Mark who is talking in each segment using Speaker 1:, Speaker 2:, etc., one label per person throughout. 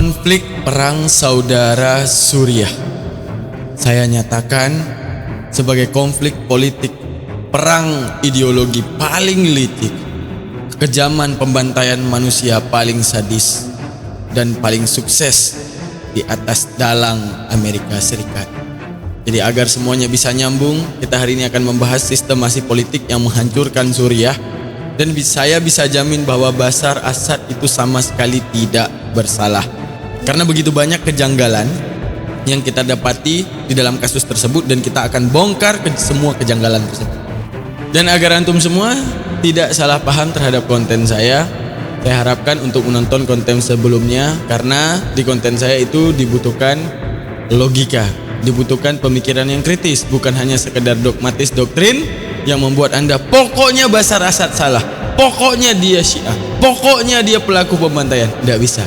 Speaker 1: Konflik perang saudara Suriah saya nyatakan sebagai konflik politik, perang ideologi paling licik, kekejaman pembantaian manusia paling sadis dan paling sukses di atas dalang Amerika Serikat. Jadi agar semuanya bisa nyambung, kita hari ini akan membahas sistemasi politik yang menghancurkan Suriah. Dan saya bisa jamin bahwa Bashar Assad itu sama sekali tidak bersalah. Karena begitu banyak kejanggalan yang kita dapati di dalam kasus tersebut, dan kita akan bongkar semua kejanggalan tersebut. Dan agar antum semua tidak salah paham terhadap konten saya harapkan untuk menonton konten sebelumnya, karena di konten saya itu dibutuhkan logika, dibutuhkan pemikiran yang kritis, bukan hanya sekedar dogmatis doktrin yang membuat Anda pokoknya Bashar Assad salah, pokoknya dia Syiah, pokoknya dia pelaku pembantaian. Tidak bisa.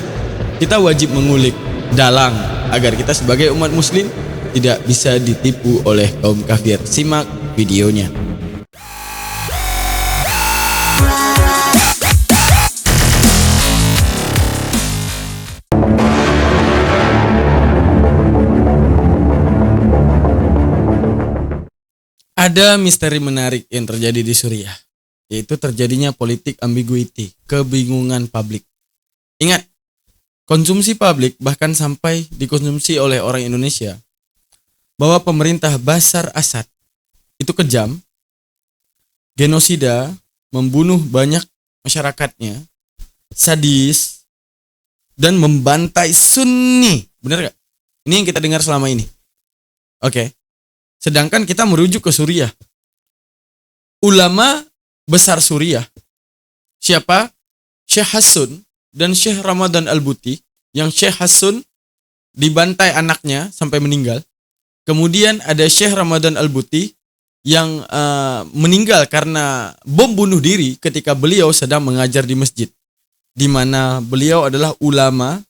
Speaker 1: Kita wajib mengulik dalang agar kita sebagai umat muslim tidak bisa ditipu oleh kaum kafir. Simak videonya. Ada misteri menarik yang terjadi di Suriah, yaitu terjadinya politik ambiguity, kebingungan publik. Ingat, konsumsi publik bahkan sampai dikonsumsi oleh orang Indonesia, bahwa pemerintah Bashar Assad itu kejam, genosida, membunuh banyak masyarakatnya, sadis, dan membantai Sunni. Benar gak? Ini yang kita dengar selama ini. Oke. Sedangkan kita merujuk ke Suriah. Ulama besar Suriah, siapa? Syekh Hassun dan Syekh Ramadan Al-Buti. Yang Syekh Hassun dibantai anaknya sampai meninggal. Kemudian ada Syekh Ramadan Al-Buti yang meninggal karena bom bunuh diri ketika beliau sedang mengajar di masjid, di mana beliau adalah ulama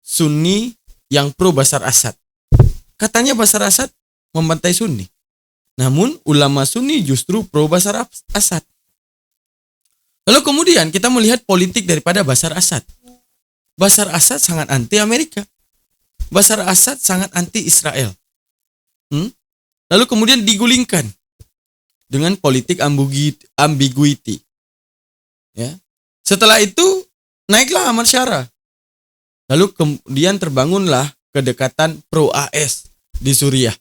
Speaker 1: Sunni yang pro Bashar Assad. Katanya Bashar Assad membantai Sunni, namun ulama Sunni justru pro Bashar Assad. Lalu kemudian kita melihat politik daripada Bashar Assad. Bashar Assad sangat anti Amerika, Bashar Assad sangat anti Israel. Lalu kemudian digulingkan dengan politik ambiguity. Ya. Setelah itu naiklah Ahmad Syara. Lalu kemudian terbangunlah kedekatan pro AS di Suriah.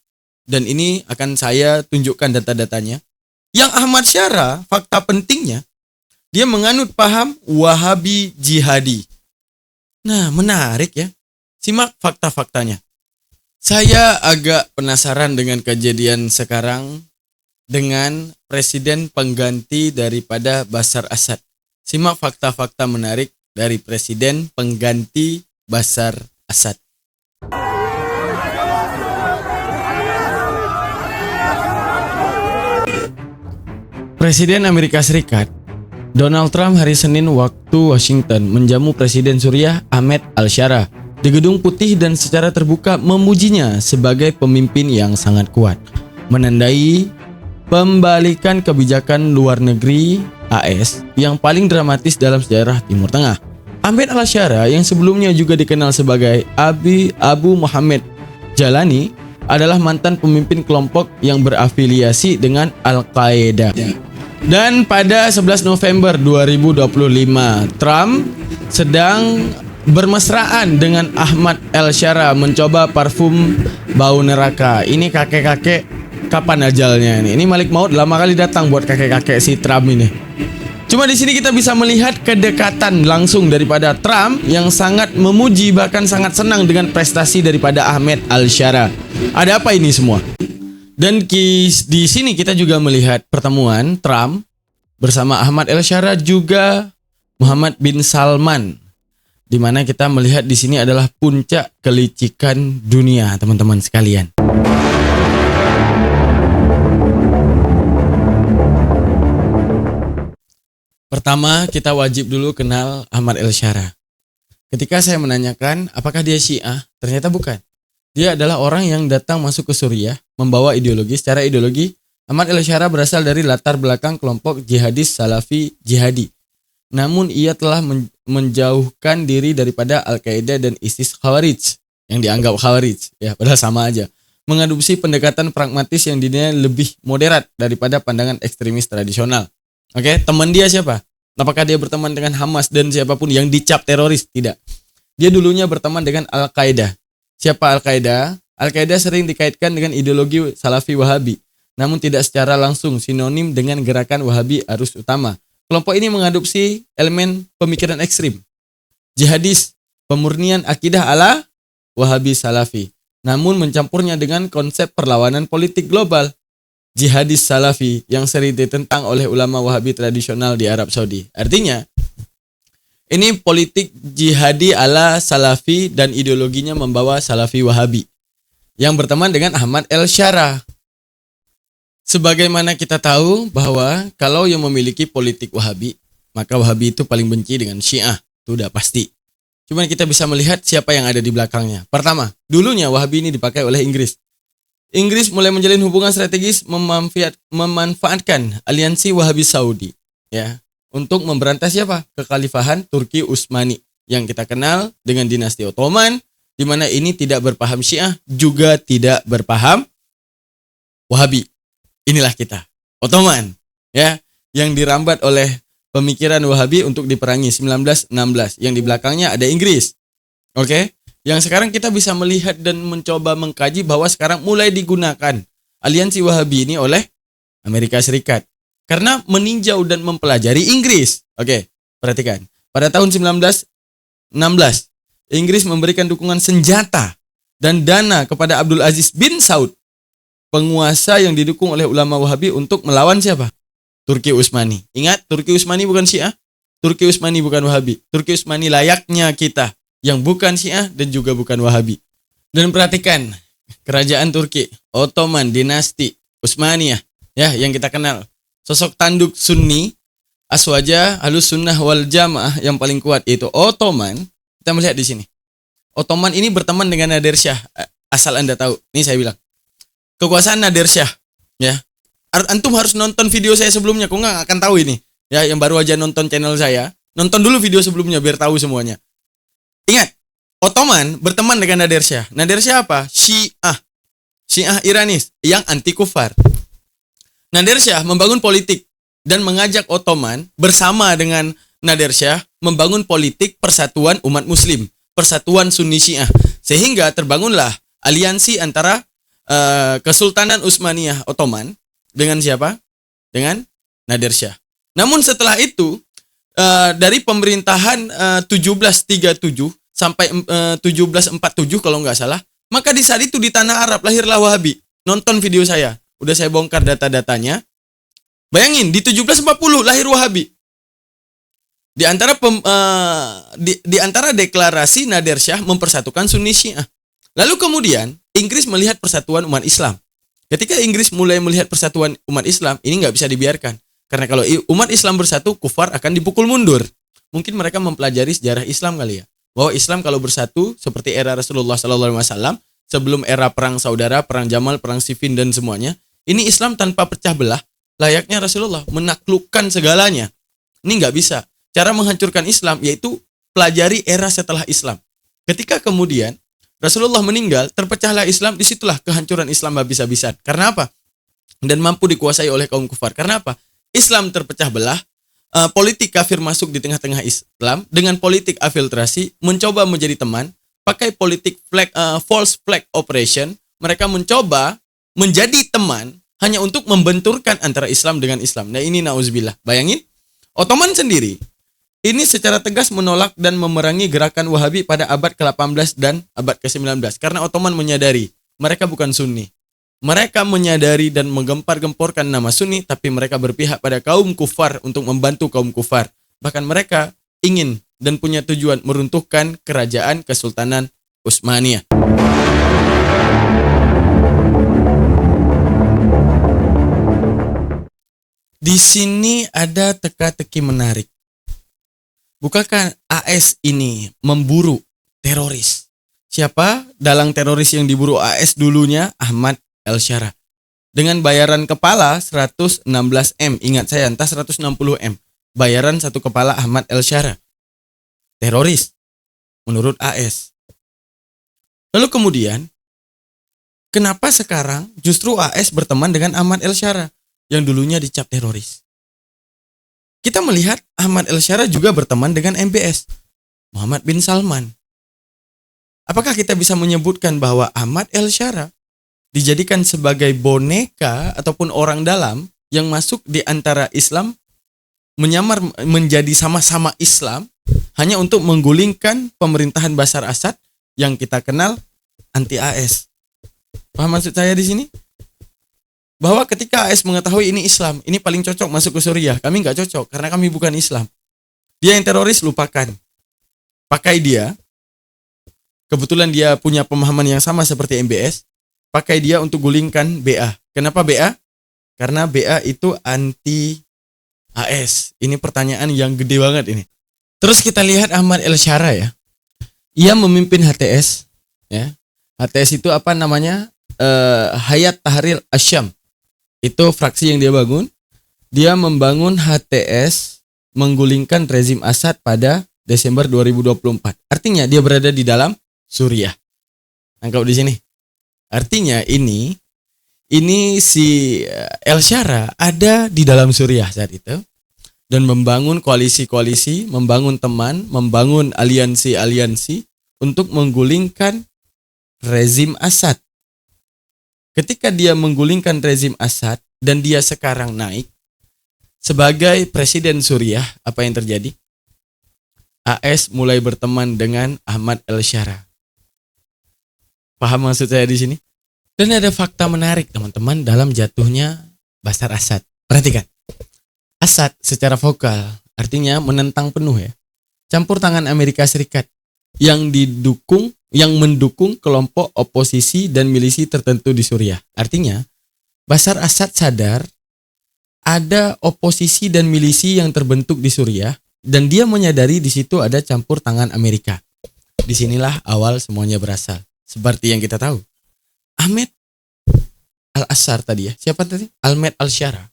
Speaker 1: Dan ini akan saya tunjukkan data-datanya. Yang Ahmad Syara, fakta pentingnya, dia menganut paham Wahabi jihadi. Nah, menarik ya. Simak fakta-faktanya. Saya agak penasaran dengan kejadian sekarang dengan presiden pengganti daripada Bashar Assad. Simak fakta-fakta menarik dari presiden pengganti Bashar Assad. Presiden Amerika Serikat Donald Trump hari Senin waktu Washington menjamu Presiden Suriah Ahmed Al-Shara di Gedung Putih dan secara terbuka memujinya sebagai pemimpin yang sangat kuat, menandai pembalikan kebijakan luar negeri AS yang paling dramatis dalam sejarah Timur Tengah. Ahmed Al-Shara yang sebelumnya juga dikenal sebagai Abu Muhammad Jalani adalah mantan pemimpin kelompok yang berafiliasi dengan Al-Qaeda. Dan pada 11 November 2025, Trump sedang bermesraan dengan Ahmad Al-Shara mencoba parfum bau neraka. Ini kakek-kakek kapan ajalnya ini? Ini Malik Maut lama kali datang buat kakek-kakek si Trump ini. Cuma di sini kita bisa melihat kedekatan langsung daripada Trump yang sangat memuji, bahkan sangat senang dengan prestasi daripada Ahmed Al-Shara. Ada apa ini semua? Dan di sini kita juga melihat pertemuan Trump bersama Ahmad Al-Shara juga Muhammad bin Salman, di mana kita melihat di sini adalah puncak kelicikan dunia, teman-teman sekalian. Pertama, kita wajib dulu kenal Ahmad Al-Shara. Ketika saya menanyakan apakah dia Syiah, ternyata bukan. Dia adalah orang yang datang masuk ke Suriah membawa ideologi. Secara ideologi, Ahmad Al-Shara berasal dari latar belakang kelompok jihadis Salafi Jihadi. Namun ia telah menjauhkan diri daripada Al-Qaeda dan ISIS Khawarij yang dianggap Khawarij, ya padahal sama aja. Mengadopsi pendekatan pragmatis yang dinilai lebih moderat daripada pandangan ekstremis tradisional. Oke, teman dia siapa? Apakah dia berteman dengan Hamas dan siapapun yang dicap teroris? Tidak. Dia dulunya berteman dengan Al-Qaeda. Siapa Al-Qaeda? Al-Qaeda sering dikaitkan dengan ideologi Salafi Wahabi, namun tidak secara langsung sinonim dengan gerakan Wahabi arus utama. Kelompok ini mengadopsi elemen pemikiran ekstrim, jihadis, pemurnian akidah ala Wahabi Salafi, namun mencampurnya dengan konsep perlawanan politik global, jihadis Salafi yang sering ditentang oleh ulama Wahabi tradisional di Arab Saudi. Artinya, ini politik jihadi ala Salafi dan ideologinya membawa Salafi Wahabi yang berteman dengan Ahmad El-Syara. Sebagaimana kita tahu bahwa kalau yang memiliki politik Wahabi, maka Wahabi itu paling benci dengan Syiah. Itu udah pasti. Cuma kita bisa melihat siapa yang ada di belakangnya. Pertama, dulunya Wahabi ini dipakai oleh Inggris. Inggris mulai menjalin hubungan strategis memanfaatkan aliansi Wahabi Saudi, ya, untuk memberantas siapa? Kekhalifahan Turki Utsmani yang kita kenal dengan dinasti Ottoman, di mana ini tidak berpaham Syiah, juga tidak berpaham Wahabi. Inilah kita, Ottoman, ya, yang dirambat oleh pemikiran Wahabi untuk diperangi 1916, yang di belakangnya ada Inggris. Oke, yang sekarang kita bisa melihat dan mencoba mengkaji bahwa sekarang mulai digunakan aliansi Wahabi ini oleh Amerika Serikat karena meninjau dan mempelajari Inggris. Oke, perhatikan. Pada tahun 1916, Inggris memberikan dukungan senjata dan dana kepada Abdul Aziz bin Saud, penguasa yang didukung oleh ulama Wahabi untuk melawan siapa? Turki Utsmani. Ingat, Turki Utsmani bukan Syiah, Turki Utsmani bukan Wahabi. Turki Utsmani layaknya kita, yang bukan Syiah dan juga bukan Wahabi. Dan perhatikan, kerajaan Turki, Ottoman, dinasti Utsmaniyah, ya, yang kita kenal. Sosok tanduk Sunni, Aswaja, Ahlus Sunnah wal Jamaah yang paling kuat yaitu Ottoman. Kita melihat di sini. Ottoman ini berteman dengan Nadir Shah. Asal Anda tahu, ini saya bilang. Kekuasaan Nadir Shah, ya. Antum harus nonton video saya sebelumnya, kok nggak akan tahu ini. Ya, yang baru aja nonton channel saya, nonton dulu video sebelumnya biar tahu semuanya. Ingat, Ottoman berteman dengan Nadir Shah. Nadir Shah apa? Syiah. Syiah Iranis yang anti kufar. Nadir Shah membangun politik dan mengajak Ottoman bersama dengan Nadir Shah membangun politik persatuan umat muslim, persatuan Sunni Syiah. Sehingga terbangunlah aliansi antara Kesultanan Utsmaniyah Ottoman dengan siapa? Dengan Nadir Shah. Namun setelah itu dari pemerintahan 1737 sampai 1747 kalau nggak salah, maka di saat itu di tanah Arab lahirlah Wahabi. Nonton video saya, udah saya bongkar data-datanya. Bayangin di 1740 lahir Wahabi. Di antara deklarasi Nadir Shah mempersatukan Sunni Syiah. Lalu kemudian Inggris melihat persatuan umat Islam. Ketika Inggris mulai melihat persatuan umat Islam, ini nggak bisa dibiarkan. Karena kalau umat Islam bersatu, kufar akan dipukul mundur. Mungkin mereka mempelajari sejarah Islam kali ya. Bahwa Islam kalau bersatu seperti era Rasulullah SAW, sebelum era perang saudara, perang Jamal, perang Siffin dan semuanya, ini Islam tanpa pecah belah, layaknya Rasulullah menaklukkan segalanya. Ini nggak bisa. Cara menghancurkan Islam yaitu pelajari era setelah Islam. Ketika kemudian Rasulullah meninggal, terpecahlah Islam, disitulah kehancuran Islam habis-habisan. Karena apa? Dan mampu dikuasai oleh kaum kufar. Karena apa? Islam terpecah belah, politik kafir masuk di tengah-tengah Islam, dengan politik afiltrasi, mencoba menjadi teman, pakai politik false flag operation, mereka mencoba menjadi teman hanya untuk membenturkan antara Islam dengan Islam. Nah ini nauzubillah. Bayangin, Ottoman sendiri ini secara tegas menolak dan memerangi gerakan Wahabi pada abad ke-18 dan abad ke-19. Karena Ottoman menyadari mereka bukan Sunni. Mereka menyadari dan menggempar-gemporkan nama Sunni, tapi mereka berpihak pada kaum kufar untuk membantu kaum kufar. Bahkan mereka ingin dan punya tujuan meruntuhkan kerajaan Kesultanan Utsmaniyah. Di sini ada teka-teki menarik. Bukankah AS ini memburu teroris? Siapa dalang teroris yang diburu AS dulunya? Ahmad El-Syara. Dengan bayaran kepala 116 M. Ingat saya, entah 160 M. Bayaran satu kepala Ahmad El-Syara. teroris menurut AS. Lalu kemudian, kenapa sekarang justru AS berteman dengan Ahmad El-Shara yang dulunya dicap teroris? Kita melihat Ahmad El-Shara juga berteman dengan MBS, Muhammad bin Salman. Apakah kita bisa menyebutkan bahwa Ahmad El-Shara dijadikan sebagai boneka ataupun orang dalam yang masuk di antara Islam, menyamar menjadi sama-sama Islam hanya untuk menggulingkan pemerintahan Bashar Assad yang kita kenal anti AS? Paham maksud saya di sini? Bahwa ketika AS mengetahui ini Islam, ini paling cocok masuk ke Suriah, kami nggak cocok karena kami bukan Islam. Dia yang teroris, lupakan. Pakai dia. Kebetulan dia punya pemahaman yang sama seperti MBS. Pakai dia untuk gulingkan BA. Kenapa BA? Karena BA itu anti AS. Ini pertanyaan yang gede banget ini. Terus kita lihat Ahmad El-Shara ya. Ia memimpin HTS. Ya. HTS itu apa namanya? Hayat Tahrir Asyam. Itu fraksi yang dia bangun. Dia membangun HTS menggulingkan rezim Assad pada Desember 2024. Artinya dia berada di dalam Suriah. Tangkap di sini. Artinya ini si El-Shara ada di dalam Suriah saat itu dan membangun koalisi-koalisi, membangun teman, membangun aliansi-aliansi untuk menggulingkan rezim Assad. Ketika dia menggulingkan rezim Assad dan dia sekarang naik sebagai presiden Suriah, apa yang terjadi? AS mulai berteman dengan Ahmad El-Shara. Paham maksud saya di sini? Dan ada fakta menarik teman-teman dalam jatuhnya Bashar Assad. Perhatikan. Assad secara vokal artinya menentang penuh ya. Campur tangan Amerika Serikat yang mendukung kelompok oposisi dan milisi tertentu di Suriah. Artinya Bashar Assad sadar ada oposisi dan milisi yang terbentuk di Suriah dan dia menyadari di situ ada campur tangan Amerika. Disinilah awal semuanya berasal. Seperti yang kita tahu. Ahmed Al-Assar tadi ya. Siapa tadi? Ahmed Al-Shara.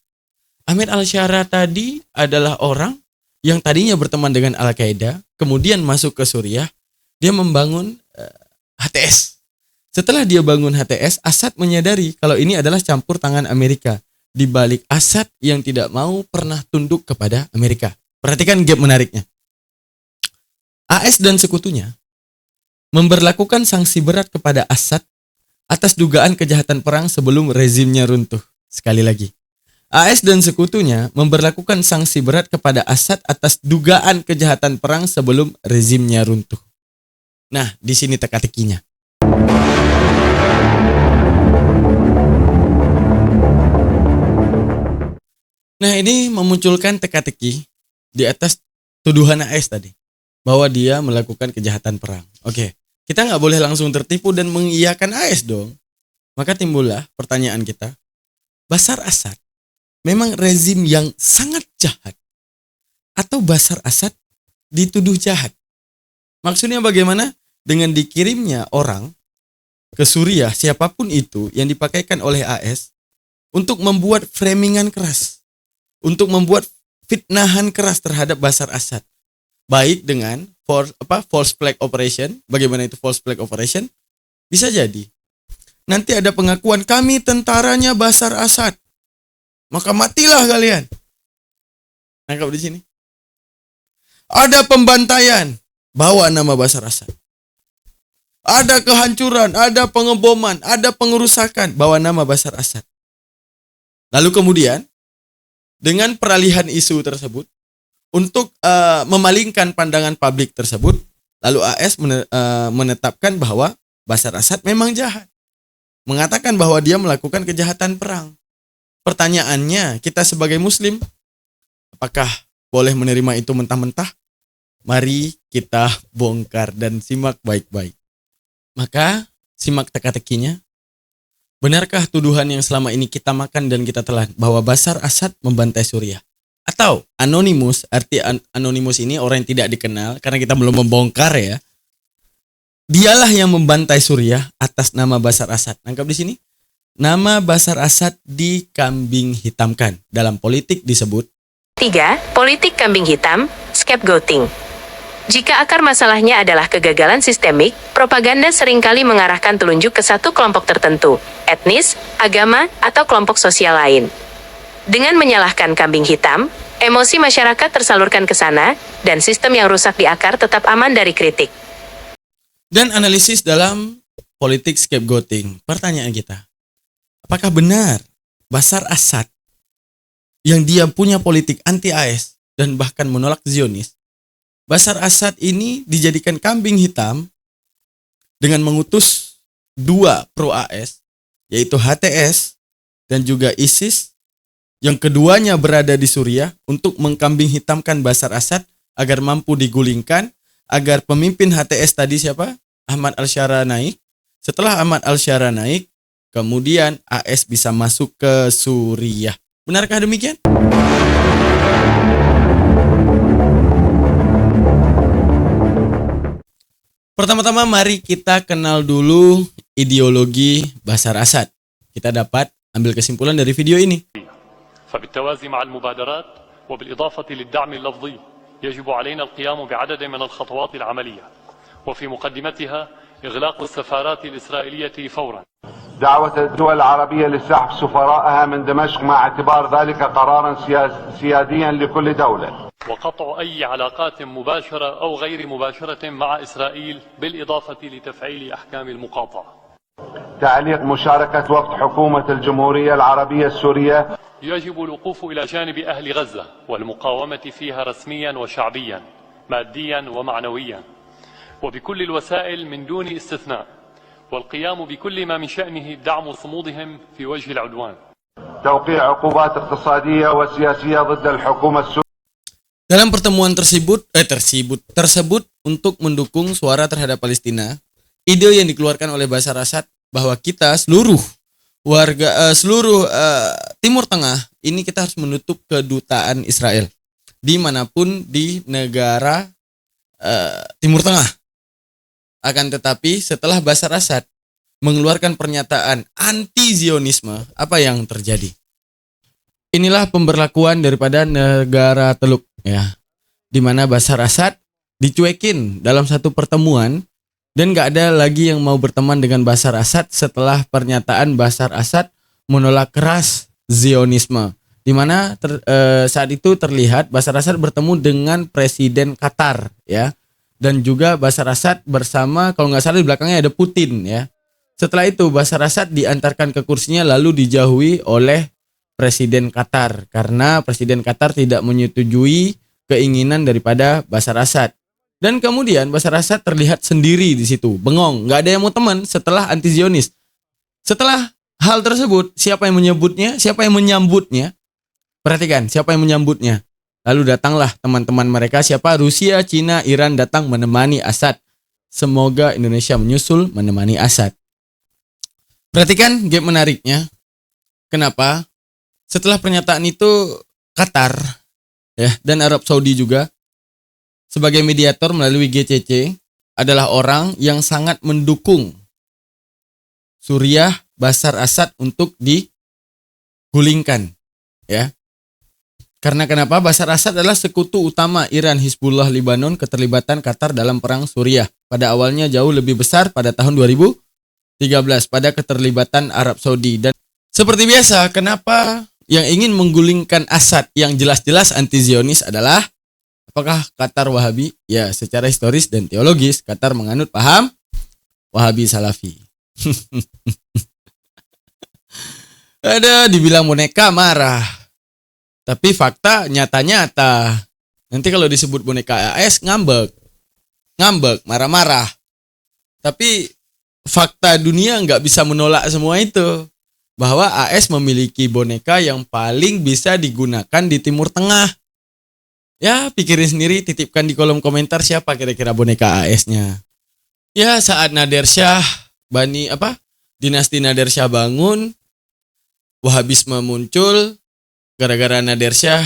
Speaker 1: Ahmed Al-Shara tadi adalah orang yang tadinya berteman dengan Al-Qaeda, kemudian masuk ke Suriah, dia membangun HTS. Setelah dia bangun HTS, Assad menyadari kalau ini adalah campur tangan Amerika di balik Assad yang tidak mau pernah tunduk kepada Amerika. Perhatikan gap menariknya. AS dan sekutunya memberlakukan sanksi berat kepada Assad atas dugaan kejahatan perang sebelum rezimnya runtuh. Sekali lagi, AS dan sekutunya memberlakukan sanksi berat kepada Assad atas dugaan kejahatan perang sebelum rezimnya runtuh. Nah, di sini teka-tekinya. Nah, ini memunculkan teka-teki di atas tuduhan AS tadi, bahwa dia melakukan kejahatan perang. Oke. Kita nggak boleh langsung tertipu dan mengiyakan AS dong. Maka timbullah pertanyaan kita. Bashar Assad memang rezim yang sangat jahat? Atau Bashar Assad dituduh jahat? Maksudnya bagaimana? Dengan dikirimnya orang ke Suriah, siapapun itu yang dipakaikan oleh AS untuk membuat framingan keras. Untuk membuat fitnahan keras terhadap Bashar Assad. Baik dengan false flag operation. Bagaimana itu false flag operation? Bisa jadi nanti ada pengakuan kami tentaranya Bashar Assad, maka matilah kalian. Nangkap di sini. Ada pembantaian, bawa nama Bashar Assad. Ada kehancuran, ada pengeboman, ada pengerusakan, bawa nama Bashar Assad. Lalu kemudian dengan peralihan isu tersebut untuk memalingkan pandangan publik tersebut, lalu AS menetapkan bahwa Bashar Assad memang jahat. Mengatakan bahwa dia melakukan kejahatan perang. Pertanyaannya, kita sebagai Muslim, apakah boleh menerima itu mentah-mentah? Mari kita bongkar dan simak baik-baik. Maka, simak teka-tekinya. Benarkah tuduhan yang selama ini kita makan dan kita telan bahwa Bashar Assad membantai Suriah? Atau anonimus, arti anonimus ini orang yang tidak dikenal karena kita belum membongkar ya. Dialah yang membantai Suriah atas nama Bashar Assad. Nangkap di sini? Nama Bashar Assad dikambing hitamkan. Dalam politik disebut
Speaker 2: 3. Politik kambing hitam, scapegoating. Jika akar masalahnya adalah kegagalan sistemik, propaganda seringkali mengarahkan telunjuk ke satu kelompok tertentu, etnis, agama, atau kelompok sosial lain. Dengan menyalahkan kambing hitam, emosi masyarakat tersalurkan ke sana, dan sistem yang rusak di akar tetap aman dari kritik.
Speaker 1: Dan analisis dalam politik scapegoating. Pertanyaan kita, apakah benar Bashar Assad yang dia punya politik anti-AS dan bahkan menolak Zionis, Bashar Assad ini dijadikan kambing hitam dengan mengutus dua pro-AS, yaitu HTS dan juga ISIS, yang keduanya berada di Suriah untuk mengkambing hitamkan Bashar Assad agar mampu digulingkan, agar pemimpin HTS tadi siapa? Ahmad Al-Shara naik. Setelah Ahmad Al-Shara naik, kemudian AS bisa masuk ke Suriah. Benarkah demikian? Pertama-tama mari kita kenal dulu ideologi Bashar Assad. Kita dapat ambil kesimpulan dari video ini.
Speaker 3: فبالتوازي مع المبادرات وبالإضافة للدعم اللفظي يجب علينا القيام بعدد من الخطوات العملية وفي مقدمتها إغلاق السفارات الإسرائيلية فورا.
Speaker 4: دعوة الدول العربية لسحب سفراءها من دمشق مع اعتبار ذلك قرارا سياديا لكل دولة.
Speaker 3: وقطع أي علاقات مباشرة أو غير مباشرة مع إسرائيل بالإضافة لتفعيل أحكام المقاطعة.
Speaker 4: تعليق مشاركة وفد حكومة الجمهورية العربية السورية.
Speaker 3: يجب الوقوف إلى جانب أهل غزة والمقاومة فيها رسميا وشعبيا ماديا ومعنويا وبكل الوسائل من دون استثناء والقيام بكل ما من شأنه دعم صمودهم في وجه العدوان.
Speaker 4: توقيع عقوبات اقتصادية وسياسية ضد الحكومة السورية.
Speaker 1: Dalam pertemuan tersebut untuk mendukung suara terhadap Palestina, ide yang dikeluarkan oleh Bashar Assad bahwa kita seluruh Timur Tengah ini kita harus menutup kedutaan Israel dimanapun di negara Timur Tengah. Akan tetapi setelah Bashar Assad mengeluarkan pernyataan anti-Zionisme, apa yang terjadi? Inilah pemberlakuan daripada negara Teluk, ya, di mana Bashar Assad dicuekin dalam satu pertemuan. Dan gak ada lagi yang mau berteman dengan Bashar Assad setelah pernyataan Bashar Assad menolak keras Zionisme. Di mana saat itu terlihat Bashar Assad bertemu dengan Presiden Qatar, ya. Dan juga Bashar Assad bersama, kalau nggak salah di belakangnya ada Putin, ya. Setelah itu Bashar Assad diantarkan ke kursinya lalu dijauhi oleh Presiden Qatar. Karena Presiden Qatar tidak menyetujui keinginan daripada Bashar Assad. Dan kemudian Bashar Assad terlihat sendiri di situ, bengong, nggak ada yang mau teman setelah anti-Zionis. Setelah hal tersebut, siapa yang menyebutnya? Siapa yang menyambutnya? Perhatikan, siapa yang menyambutnya? Lalu datanglah teman-teman mereka, siapa? Rusia, Cina, Iran datang menemani Assad. Semoga Indonesia menyusul menemani Assad. Perhatikan game menariknya. Kenapa? Setelah pernyataan itu, Qatar, ya, dan Arab Saudi juga sebagai mediator melalui GCC adalah orang yang sangat mendukung Suriah Bashar Assad untuk digulingkan, ya. Karena kenapa? Bashar Assad adalah sekutu utama Iran, Hizbullah, Lebanon, keterlibatan Qatar dalam perang Suriah. Pada awalnya jauh lebih besar pada tahun 2013 pada keterlibatan Arab Saudi. Dan seperti biasa, kenapa yang ingin menggulingkan Assad yang jelas-jelas anti-Zionis adalah apakah Qatar Wahabi? Ya, secara historis dan teologis, Qatar menganut paham Wahabi Salafi. Ada dibilang boneka marah. Tapi fakta nyata-nyata. Nanti kalau disebut boneka AS ngambek, marah-marah. Tapi fakta dunia nggak bisa menolak semua itu. Bahwa AS memiliki boneka yang paling bisa digunakan di Timur Tengah. Ya, pikirin sendiri, titipkan di kolom komentar siapa kira-kira boneka AS-nya. Ya, saat Nader Shah, dinasti Nader Shah bangun, Wahabisme muncul, gara-gara Nader Shah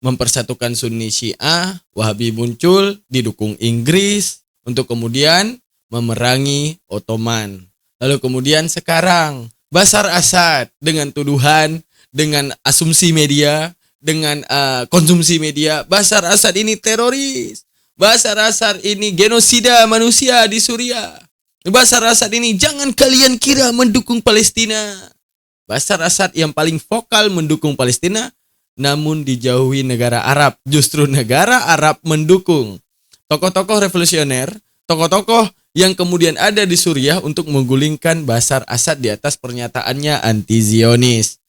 Speaker 1: mempersatukan Sunni Syiah, Wahabi muncul, didukung Inggris, untuk kemudian memerangi Ottoman. Lalu kemudian sekarang, Bashar Assad dengan tuduhan, dengan asumsi media, dengan konsumsi media, Bashar Assad ini teroris. Bashar Assad ini genosida manusia di Suriah. Bashar Assad ini jangan kalian kira mendukung Palestina. Bashar Assad yang paling vokal mendukung Palestina, namun dijauhi negara Arab. Justru negara Arab mendukung tokoh-tokoh revolusioner, tokoh-tokoh yang kemudian ada di Suriah untuk menggulingkan Bashar Assad di atas pernyataannya anti-Zionis.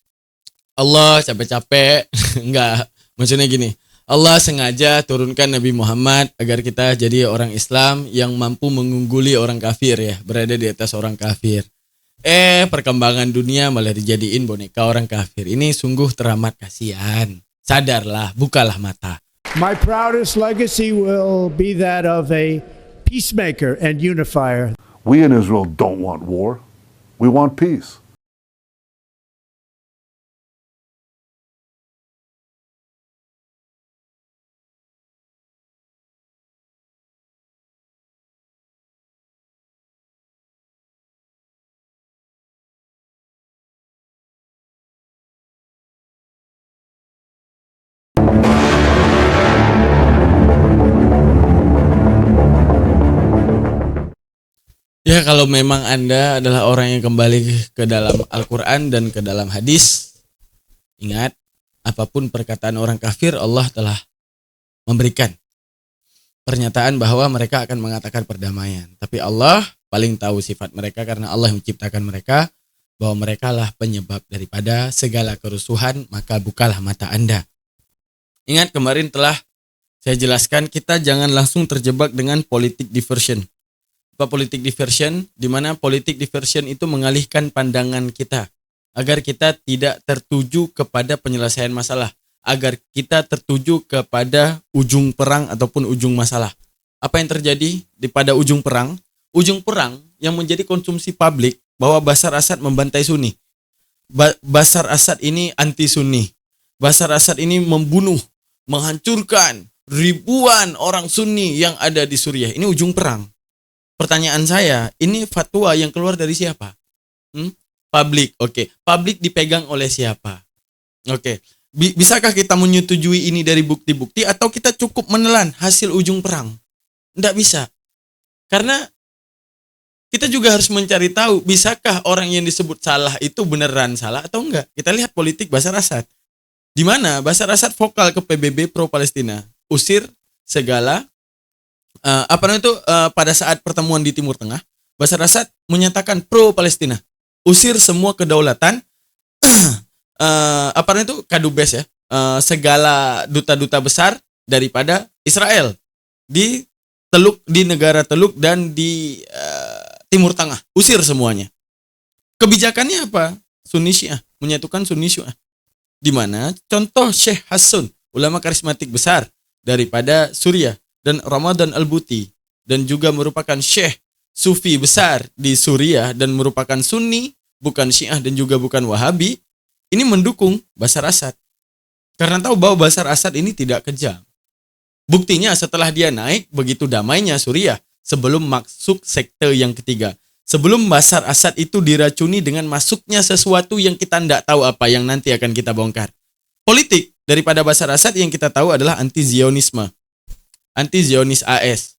Speaker 1: Allah capek-capek, enggak, maksudnya gini, Allah sengaja turunkan Nabi Muhammad agar kita jadi orang Islam yang mampu mengungguli orang kafir ya, berada di atas orang kafir. Perkembangan dunia malah dijadiin boneka orang kafir. Ini sungguh teramat kasihan. Sadarlah, bukalah mata.
Speaker 5: My proudest legacy will be that of a peacemaker and unifier.
Speaker 6: We in Israel don't want war. We want peace.
Speaker 1: Ya, kalau memang Anda adalah orang yang kembali ke dalam Al-Quran dan ke dalam hadis, ingat, apapun perkataan orang kafir, Allah telah memberikan pernyataan bahwa mereka akan mengatakan perdamaian. Tapi Allah paling tahu sifat mereka karena Allah yang menciptakan mereka, bahwa mereka lah penyebab daripada segala kerusuhan, maka bukalah mata Anda. Ingat, kemarin telah saya jelaskan, kita jangan langsung terjebak dengan politik diversion. Politik diversion, di mana politik diversion itu mengalihkan pandangan kita agar kita tidak tertuju kepada penyelesaian masalah, agar kita tertuju kepada ujung perang ataupun ujung masalah. Apa yang terjadi pada ujung perang? Ujung perang yang menjadi konsumsi publik bahwa Bashar Assad membantai Sunni. Bashar Assad ini anti Sunni. Bashar Assad ini membunuh, menghancurkan ribuan orang Sunni yang ada di Suriah. Ini ujung perang. Pertanyaan saya, ini fatwa yang keluar dari siapa? Publik, oke. Publik dipegang oleh siapa? Oke. Bisakah kita menyetujui ini dari bukti-bukti atau kita cukup menelan hasil ujung perang? Tidak bisa. Karena kita juga harus mencari tahu, bisakah orang yang disebut salah itu beneran salah atau enggak? Kita lihat politik Bashar Assad. Di mana Bashar Assad vokal ke PBB pro-Palestina. Usir segala pada saat pertemuan di Timur Tengah, Bashar Assad menyatakan pro-Palestina, usir semua kedaulatan, kadubes ya, segala duta-duta besar daripada Israel di negara Teluk dan di Timur Tengah, usir semuanya. Kebijakannya apa? Sunni Syiah, menyatukan Sunni Syiah. Di mana contoh Syekh Hassun, ulama karismatik besar daripada Suriah, dan Ramadan Al-Buti, dan juga merupakan syekh sufi besar di Suriah dan merupakan Sunni, bukan Syiah dan juga bukan Wahabi, ini mendukung Bashar Assad. Karena tahu bahwa Bashar Assad ini tidak kejam. Buktinya setelah dia naik, begitu damainya Suriah, sebelum masuk sekte yang ketiga. Sebelum Bashar Assad itu diracuni dengan masuknya sesuatu yang kita tidak tahu apa, yang nanti akan kita bongkar. Politik daripada Bashar Assad yang kita tahu adalah anti-Zionisme. Anti-Zionis AS.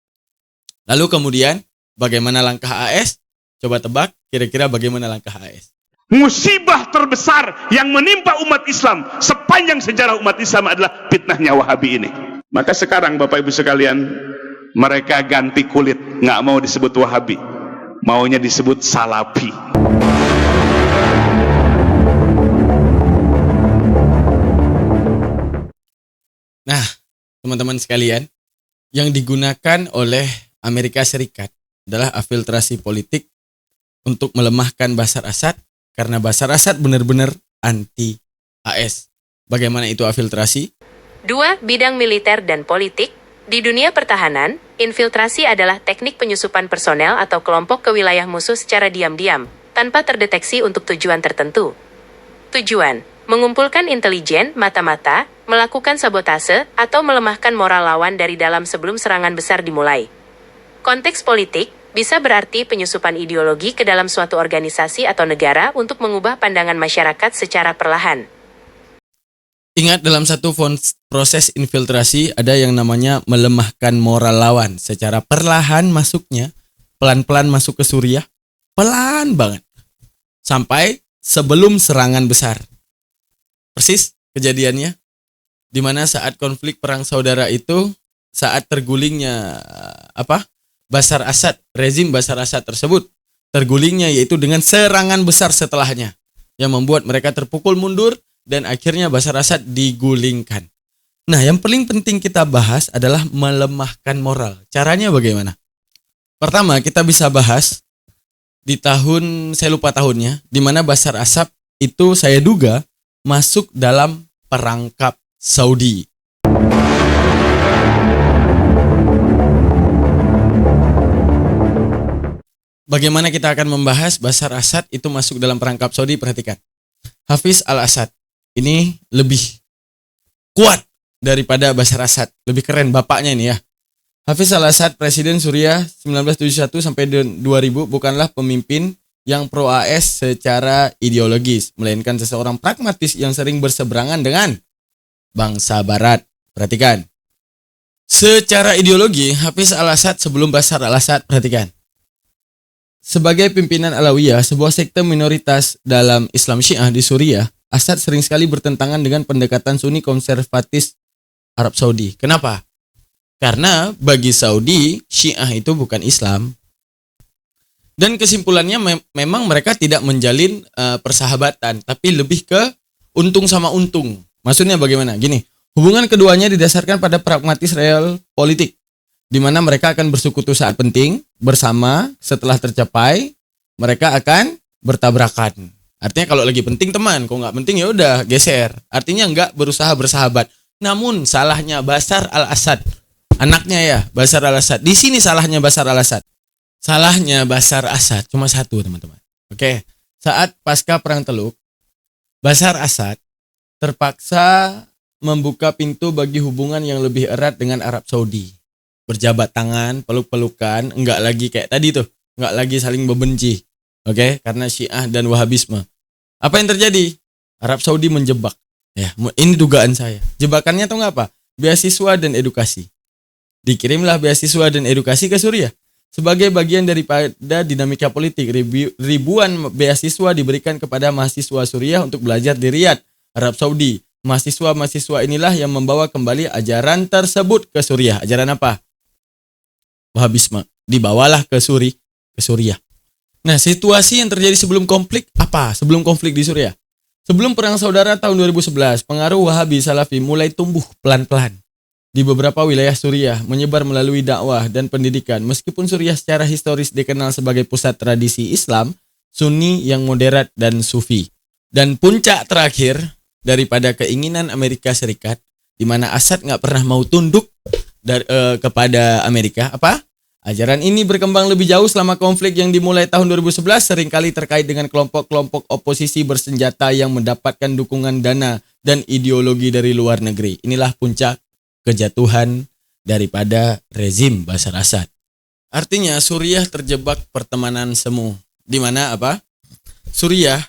Speaker 1: Lalu kemudian, bagaimana langkah AS? Coba tebak, kira-kira bagaimana langkah AS?
Speaker 7: Musibah terbesar yang menimpa umat Islam sepanjang sejarah umat Islam adalah fitnahnya Wahabi ini. Maka sekarang Bapak Ibu sekalian, mereka ganti kulit, nggak mau disebut Wahabi, maunya disebut Salafi.
Speaker 1: Nah, teman-teman sekalian, yang digunakan oleh Amerika Serikat adalah afiltrasi politik untuk melemahkan Bashar Assad, karena Bashar Assad benar-benar anti AS. Bagaimana itu afiltrasi?
Speaker 2: 2. Bidang militer dan politik. Di dunia pertahanan, infiltrasi adalah teknik penyusupan personel atau kelompok ke wilayah musuh secara diam-diam, tanpa terdeteksi untuk tujuan tertentu. Tujuan: mengumpulkan intelijen, mata-mata, melakukan sabotase, atau melemahkan moral lawan dari dalam sebelum serangan besar dimulai. Konteks politik bisa berarti penyusupan ideologi ke dalam suatu organisasi atau negara untuk mengubah pandangan masyarakat secara perlahan.
Speaker 1: Ingat, dalam satu proses infiltrasi ada yang namanya melemahkan moral lawan. Secara perlahan masuknya, pelan-pelan masuk ke Suriah, pelan banget. Sampai sebelum serangan besar. Persis kejadiannya, di mana saat konflik perang saudara itu, saat tergulingnya Bashar Assad, rezim Bashar Assad tersebut, tergulingnya yaitu dengan serangan besar setelahnya, yang membuat mereka terpukul mundur, dan akhirnya Bashar Assad digulingkan. Nah, yang paling penting kita bahas adalah melemahkan moral. Caranya bagaimana? Pertama, kita bisa bahas di tahun, saya lupa tahunnya, di mana Bashar Assad itu saya duga masuk dalam perangkap Saudi. Bagaimana kita akan membahas Bashar Assad itu masuk dalam perangkap Saudi? Perhatikan. Hafiz al-Assad ini lebih kuat daripada Bashar Assad. Lebih keren bapaknya ini ya. Hafiz al-Assad, Presiden Suriah 1971 sampai 2000, bukanlah pemimpin yang pro-AS secara ideologis, melainkan seseorang pragmatis yang sering berseberangan dengan bangsa Barat. Perhatikan. Secara ideologi, Hafiz al-Assad sebelum Bashar al-Assad, perhatikan. Sebagai pimpinan Alawiyah, sebuah sekte minoritas dalam Islam Syiah di Suriah, Assad sering sekali bertentangan dengan pendekatan Sunni konservatis Arab Saudi. Kenapa? Karena bagi Saudi, Syiah itu bukan Islam. Dan kesimpulannya memang mereka tidak menjalin persahabatan, tapi lebih ke untung sama untung. Maksudnya bagaimana? Gini, hubungan keduanya didasarkan pada pragmatis real politik, di mana mereka akan bersekutu saat penting, bersama, setelah tercapai, mereka akan bertabrakan. Artinya kalau lagi penting teman, kalau nggak penting ya udah geser. Artinya nggak berusaha bersahabat. Namun salahnya Bashar al-Assad, anaknya ya, Bashar al-Assad. Di sini salahnya Bashar al-Assad. Salahnya Bashar Assad cuma satu, teman-teman. Oke, saat pasca perang Teluk, Bashar Assad terpaksa membuka pintu bagi hubungan yang lebih erat dengan Arab Saudi. Berjabat tangan, peluk-pelukan, enggak lagi kayak tadi tuh, enggak lagi saling membenci. Oke, karena Syiah dan Wahabisme. Apa yang terjadi? Arab Saudi menjebak. Ya, ini dugaan saya. Jebakannya tuh apa? Beasiswa dan edukasi. Dikirimlah beasiswa dan edukasi ke Suriah. Sebagai bagian daripada dinamika politik, ribuan beasiswa diberikan kepada mahasiswa Suriah untuk belajar di Riyadh, Arab Saudi. Mahasiswa-mahasiswa inilah yang membawa kembali ajaran tersebut ke Suriah. Ajaran apa? Wahabisme. Dibawalah ke Suriah. Nah, situasi yang terjadi sebelum konflik apa? Sebelum konflik di Suriah. Sebelum perang saudara tahun 2011, pengaruh Wahabi Salafi mulai tumbuh pelan-pelan di beberapa wilayah Suriah, menyebar melalui dakwah dan pendidikan. Meskipun Suriah secara historis dikenal sebagai pusat tradisi Islam, Sunni yang moderat dan Sufi. Dan puncak terakhir daripada keinginan Amerika Serikat, di mana Assad nggak pernah mau tunduk kepada Amerika, apa? Ajaran ini berkembang lebih jauh selama konflik yang dimulai tahun 2011, seringkali terkait dengan kelompok-kelompok oposisi bersenjata yang mendapatkan dukungan dana dan ideologi dari luar negeri. Inilah puncak kejatuhan daripada rezim Bashar Assad. Artinya Suriah terjebak pertemanan semu. Di mana apa? Suriah,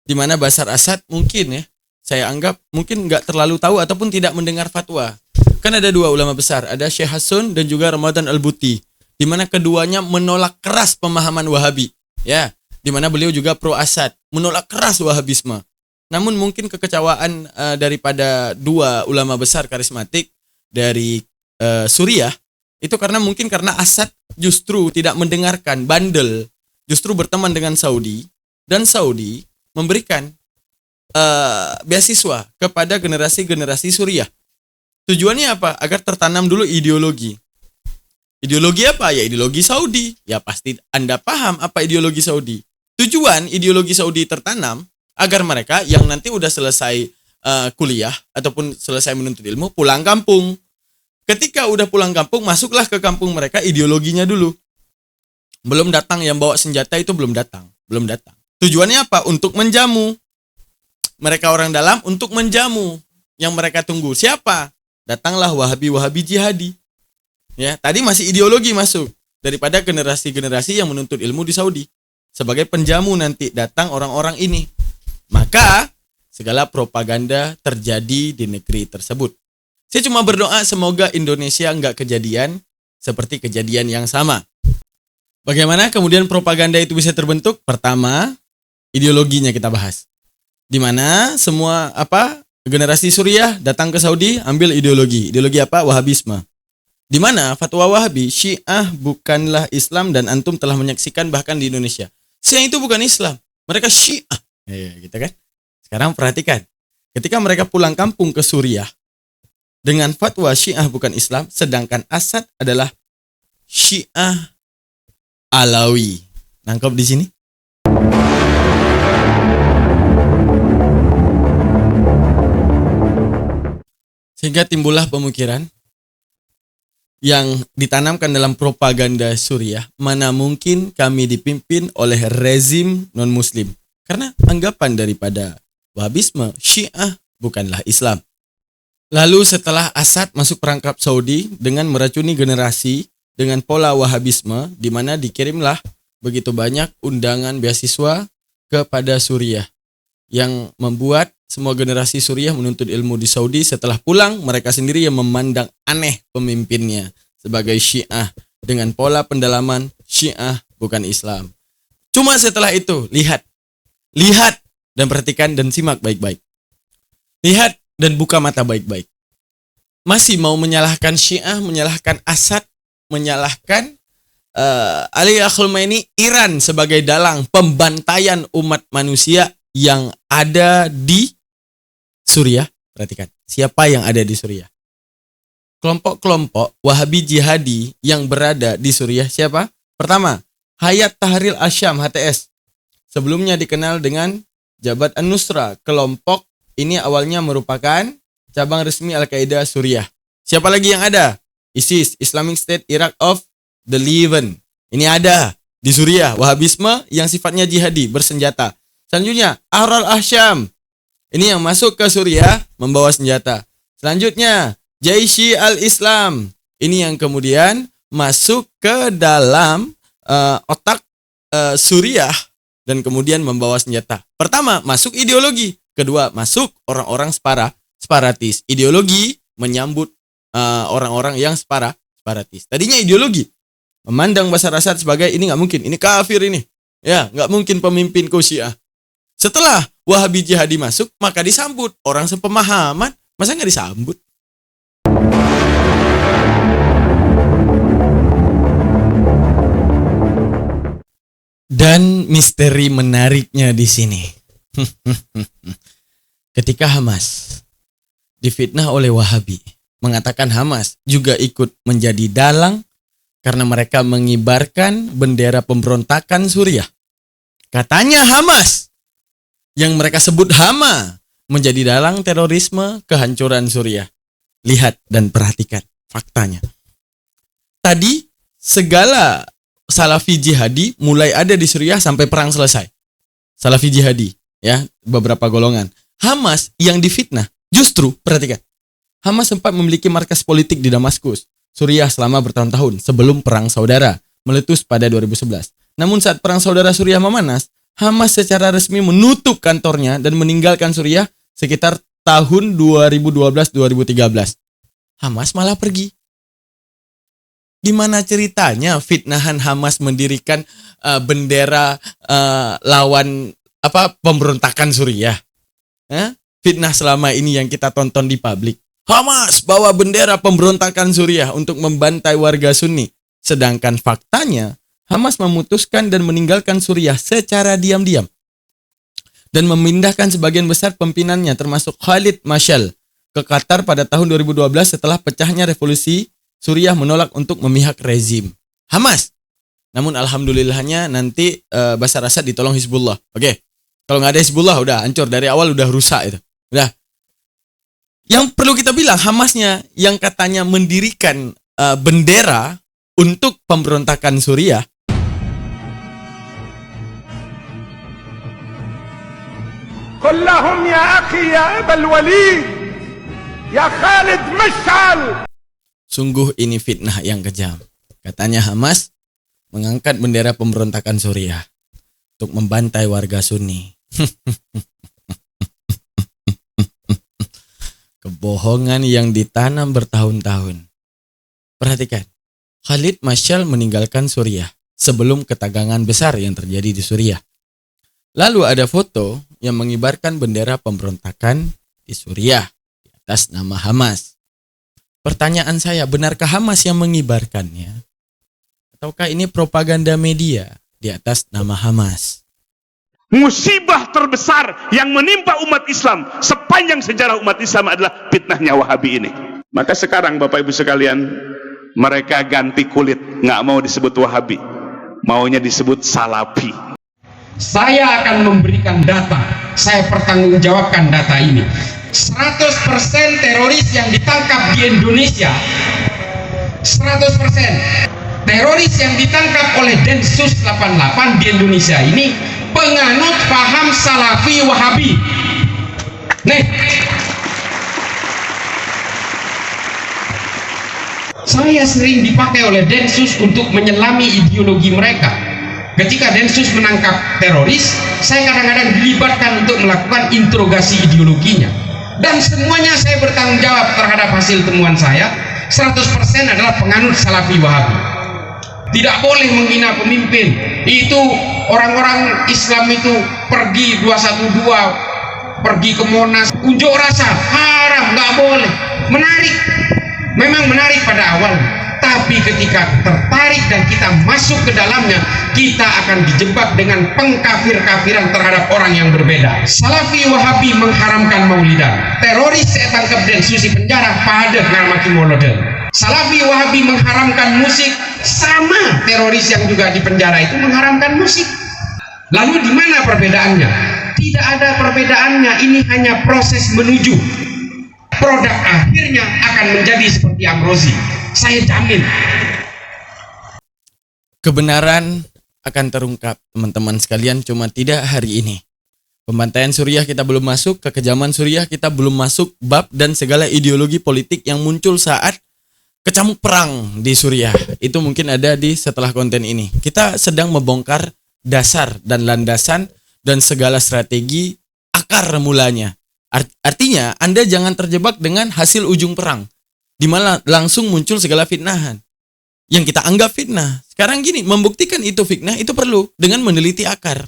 Speaker 1: di mana Bashar Assad mungkin ya, saya anggap mungkin nggak terlalu tahu ataupun tidak mendengar fatwa. Kan ada dua ulama besar, ada Syekh Hassun dan juga Ramadan al-Buti, di mana keduanya menolak keras pemahaman Wahabi, ya, di mana beliau juga pro Assad, menolak keras Wahabisme. Namun mungkin kekecewaan daripada dua ulama besar karismatik dari Suriah itu karena Assad justru tidak mendengarkan, bandel, justru berteman dengan Saudi, dan Saudi memberikan beasiswa kepada generasi-generasi Suriah. Tujuannya apa? Agar tertanam dulu ideologi. Ideologi apa? Ya ideologi Saudi. Ya pasti Anda paham apa ideologi Saudi. Tujuan ideologi Saudi tertanam agar mereka yang nanti udah selesai kuliah ataupun selesai menuntut ilmu pulang kampung. Ketika udah pulang kampung, masuklah ke kampung mereka ideologinya dulu. Belum datang yang bawa senjata itu belum datang. Tujuannya apa? Untuk menjamu. Mereka orang dalam untuk menjamu yang mereka tunggu. Siapa? Datanglah Wahabi jihadi. Ya, tadi masih ideologi masuk daripada generasi-generasi yang menuntut ilmu di Saudi. Sebagai penjamu nanti datang orang-orang ini. Maka segala propaganda terjadi di negeri tersebut. Saya cuma berdoa semoga Indonesia nggak kejadian seperti kejadian yang sama. Bagaimana kemudian propaganda itu bisa terbentuk? Pertama, ideologinya kita bahas. Di mana semua generasi Suriah datang ke Saudi ambil ideologi. Ideologi apa? Wahabisme. Di mana fatwa Wahabi, Syiah bukanlah Islam dan antum telah menyaksikan bahkan di Indonesia. Syiah itu bukan Islam, mereka Syiah. Gitu kan? Sekarang perhatikan. Ketika mereka pulang kampung ke Suriah dengan fatwa Syiah bukan Islam, sedangkan Asad adalah Syiah Alawi. Nangkep di sini? Sehingga timbullah pemikiran yang ditanamkan dalam propaganda Suriah, mana mungkin kami dipimpin oleh rezim non-muslim. Karena anggapan daripada Wahabisme, Syiah bukanlah Islam. Lalu setelah Asad masuk perangkap Saudi dengan meracuni generasi dengan pola Wahabisme, di mana dikirimlah begitu banyak undangan beasiswa kepada Suriah yang membuat semua generasi Suriah menuntut ilmu di Saudi. Setelah pulang, mereka sendiri yang memandang aneh pemimpinnya sebagai Syiah dengan pola pendalaman Syiah bukan Islam. Cuma setelah itu, lihat dan perhatikan dan simak baik-baik. Lihat dan buka mata baik-baik. Masih mau menyalahkan Syiah, menyalahkan Asad, menyalahkan Ali Khamenei, Iran sebagai dalang pembantaian umat manusia yang ada di Suriah. Perhatikan, siapa yang ada di Suriah? Kelompok-kelompok Wahabi Jihadi yang berada di Suriah siapa? Pertama, Hayat Tahrir Asyam HTS. Sebelumnya dikenal dengan Jabhat An-Nusra. Kelompok ini awalnya merupakan cabang resmi Al-Qaeda Suriah. Siapa lagi yang ada? ISIS, Islamic State Iraq of the Levant. Ini ada di Suriah. Wahabisme yang sifatnya jihadi, bersenjata. Selanjutnya, Ahrar Asyam. Ini yang masuk ke Suriah membawa senjata. Selanjutnya, Jaishi al-Islam. Ini yang kemudian masuk ke dalam otak Suriah dan kemudian membawa senjata. Pertama, masuk ideologi. Kedua, masuk orang-orang separatis. Ideologi menyambut orang-orang yang separatis. Tadinya ideologi. Memandang Bashar Assad sebagai ini nggak mungkin, ini kafir ini. Ya, nggak mungkin pemimpinku Syiah. Setelah Wahabi Jihadi masuk, maka disambut. Orang sepemahaman, masa nggak disambut? Dan misteri menariknya di sini. Ketika Hamas difitnah oleh Wahabi, mengatakan Hamas juga ikut menjadi dalang karena mereka mengibarkan bendera pemberontakan Suriah. Katanya Hamas, yang mereka sebut Hama, menjadi dalang terorisme kehancuran Suriah. Lihat dan perhatikan faktanya. Tadi segala Salafi jihadi mulai ada di Suriah sampai perang selesai. Salafi jihadi, ya, beberapa golongan. Hamas yang difitnah, justru perhatikan. Hamas sempat memiliki markas politik di Damaskus, Suriah selama bertahun-tahun sebelum perang saudara meletus pada 2011. Namun saat perang saudara Suriah memanas, Hamas secara resmi menutup kantornya dan meninggalkan Suriah sekitar tahun 2012-2013. Hamas malah pergi. Di mana ceritanya fitnahan Hamas mendirikan bendera lawan pemberontakan Suriah? Fitnah selama ini yang kita tonton di publik. Hamas bawa bendera pemberontakan Suriah untuk membantai warga Sunni. Sedangkan faktanya Hamas memutuskan dan meninggalkan Suriah secara diam-diam dan memindahkan sebagian besar pimpinannya termasuk Khalid Mashal ke Qatar pada tahun 2012 setelah pecahnya revolusi Suriah menolak untuk memihak rezim Hamas. Namun alhamdulillahnya nanti Bashar Assad ditolong Hizbullah. Oke. Kalau nggak ada Hizbullah udah hancur dari awal, udah rusak itu. Udah. Yang perlu kita bilang Hamasnya yang katanya mendirikan bendera untuk pemberontakan Suriah.
Speaker 8: Kullahum ya akhi ya Abul Walid ya Khalid Mash'al.
Speaker 1: Sungguh ini fitnah yang kejam. Katanya Hamas mengangkat bendera pemberontakan Suriah untuk membantai warga Sunni. Kebohongan yang ditanam bertahun-tahun. Perhatikan, Khalid Masyal meninggalkan Suriah sebelum ketegangan besar yang terjadi di Suriah. Lalu ada foto yang mengibarkan bendera pemberontakan di Suriah di atas nama Hamas. Pertanyaan saya, benarkah Hamas yang mengibarkannya? Ataukah ini propaganda media di atas nama Hamas?
Speaker 7: Musibah terbesar yang menimpa umat Islam sepanjang sejarah umat Islam adalah fitnahnya Wahabi ini. Maka sekarang Bapak Ibu sekalian, mereka ganti kulit, nggak mau disebut Wahabi, maunya disebut Salafi.
Speaker 9: Saya akan memberikan data, saya pertanggungjawabkan data ini. 100% teroris yang ditangkap di Indonesia, 100% teroris yang ditangkap oleh Densus 88 di Indonesia ini penganut paham Salafi Wahabi. Nih, saya sering dipakai oleh Densus untuk menyelami ideologi mereka. Ketika Densus menangkap teroris, saya kadang-kadang dilibatkan untuk melakukan interogasi ideologinya. Dan semuanya saya bertanggung jawab terhadap hasil temuan saya. 100% adalah penganut Salafi Wahabi. Tidak boleh menghina pemimpin. Itu orang-orang Islam itu pergi 212, pergi ke Monas, unjuk rasa, haram, nggak boleh. Menarik, memang menarik pada awalnya, tapi ketika tertarik dan kita masuk ke dalamnya, kita akan dijebak dengan pengkafir-kafiran terhadap orang yang berbeda. Salafi Wahabi mengharamkan maulidan. Teroris saya tangkap Densus di penjara, pada ngamaki moloden. Salafi Wahabi mengharamkan musik, sama teroris yang juga di penjara itu mengharamkan musik. Lalu di mana perbedaannya? Tidak ada perbedaannya, ini hanya proses menuju. Produk akhirnya akan menjadi seperti Amrozi. Saya jamin.
Speaker 1: Kebenaran akan terungkap, teman-teman sekalian, cuma tidak hari ini. Pembantaian Suriah kita belum masuk, kekejaman Suriah kita belum masuk, bab dan segala ideologi politik yang muncul saat kecamuk perang di Suriah. Itu mungkin ada di setelah konten ini. Kita sedang membongkar dasar dan landasan dan segala strategi akar mulanya. Artinya Anda jangan terjebak dengan hasil ujung perang, di mana langsung muncul segala fitnahan yang kita anggap fitnah. Sekarang gini, membuktikan itu fitnah itu perlu dengan meneliti akar.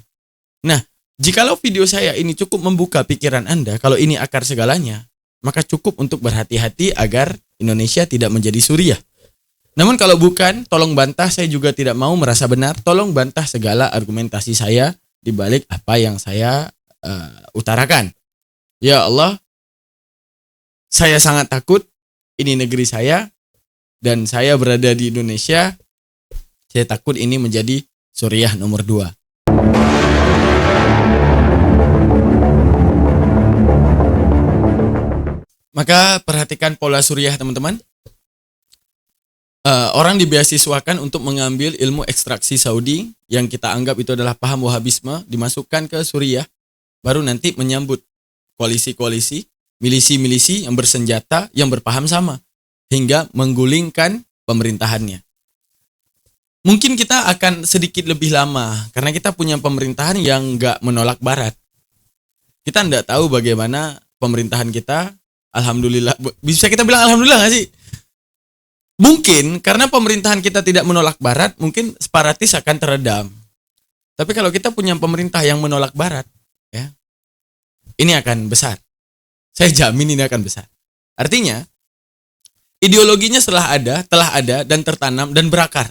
Speaker 1: Nah, jikalau video saya ini cukup membuka pikiran Anda kalau ini akar segalanya, maka cukup untuk berhati-hati agar Indonesia tidak menjadi Suriah. Namun kalau bukan, tolong bantah, saya juga tidak mau merasa benar. Tolong bantah segala argumentasi saya di balik apa yang saya utarakan. Ya Allah, saya sangat takut, ini negeri saya, dan saya berada di Indonesia, saya takut ini menjadi Suriah nomor 2. Maka perhatikan pola Suriah, teman-teman. Orang dibeasiswakan untuk mengambil ilmu ekstraksi Saudi, yang kita anggap itu adalah paham Wahabisme, dimasukkan ke Suriah, baru nanti menyambut koalisi-koalisi, milisi-milisi yang bersenjata, yang berpaham sama, hingga menggulingkan pemerintahannya. Mungkin kita akan sedikit lebih lama, karena kita punya pemerintahan yang nggak menolak Barat. Kita nggak tahu bagaimana pemerintahan kita, alhamdulillah, bisa kita bilang alhamdulillah nggak sih? Mungkin karena pemerintahan kita tidak menolak Barat, mungkin separatis akan teredam. Tapi kalau kita punya pemerintah yang menolak Barat, ya, ini akan besar. Saya jamin ini akan besar. Artinya, ideologinya telah ada dan tertanam dan berakar.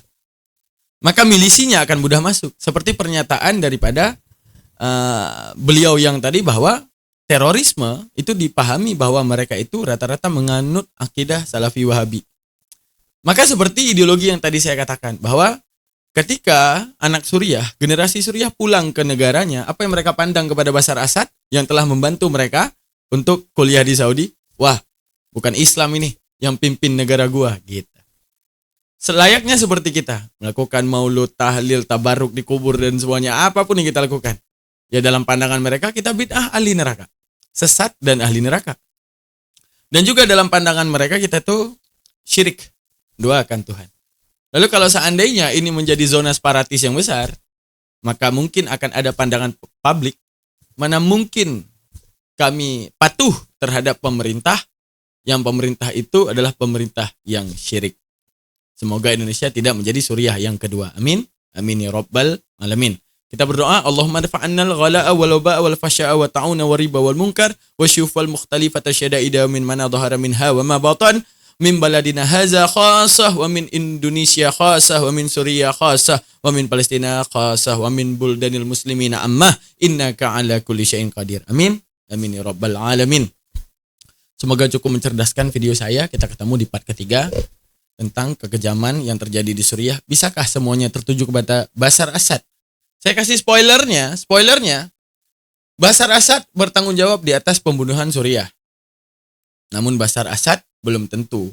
Speaker 1: Maka milisinya akan mudah masuk. Seperti pernyataan daripada beliau yang tadi bahwa terorisme itu dipahami bahwa mereka itu rata-rata menganut akidah Salafi Wahabi. Maka seperti ideologi yang tadi saya katakan, bahwa ketika anak Suriah, generasi Suriah pulang ke negaranya, apa yang mereka pandang kepada Bashar Assad yang telah membantu mereka untuk kuliah di Saudi? Wah, bukan Islam ini yang pimpin negara gua, gitu. Selayaknya seperti kita, melakukan maulud, tahlil, tabarruk di kubur dan semuanya, apapun yang kita lakukan. Ya dalam pandangan mereka kita bid'ah ahli neraka, sesat dan ahli neraka. Dan juga dalam pandangan mereka kita tuh syirik, duakan Tuhan. Lalu kalau seandainya ini menjadi zona separatis yang besar, maka mungkin akan ada pandangan publik, mana mungkin kami patuh terhadap pemerintah yang pemerintah itu adalah pemerintah yang syirik. Semoga Indonesia tidak menjadi Suriah yang kedua. Amin. Amin ya rabbal alamin. Kita berdoa, Allahumma dafa'annal ghala'a wal waba'a wal fasya'a wa ta'una wa riba wal munkar wa syufal mukhtalifata syada'ida min mana dhahara minha wa ma batan min baladina haza khasah wa min Indonesia khasah wa min Suriah khasah wa min Palestina khasah wa min buldanil muslimina ammah innaka ala kulli syai'in qadir. Amin. Amin ya rabbal alamin. Semoga cukup mencerdaskan video saya. Kita ketemu di part ketiga tentang kekejaman yang terjadi di Suriah. Bisakah semuanya tertuju kepada Bashar Assad? Saya kasih spoilernya, Bashar Assad bertanggung jawab di atas pembunuhan Suriah. Namun Bashar Assad belum tentu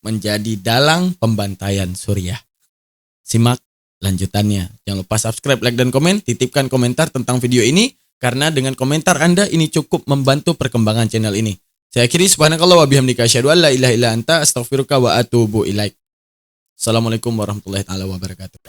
Speaker 1: menjadi dalang pembantaian Suriah. Simak lanjutannya. Jangan lupa subscribe, like, dan komen. Titipkan komentar tentang video ini, karena dengan komentar Anda ini cukup membantu perkembangan channel ini. Saya akhiri, subhanakallah wa bihamdika asyhadu an la ilaha illa anta astaghfiruka wa atubu ilaik. Assalamualaikum warahmatullahi wabarakatuh.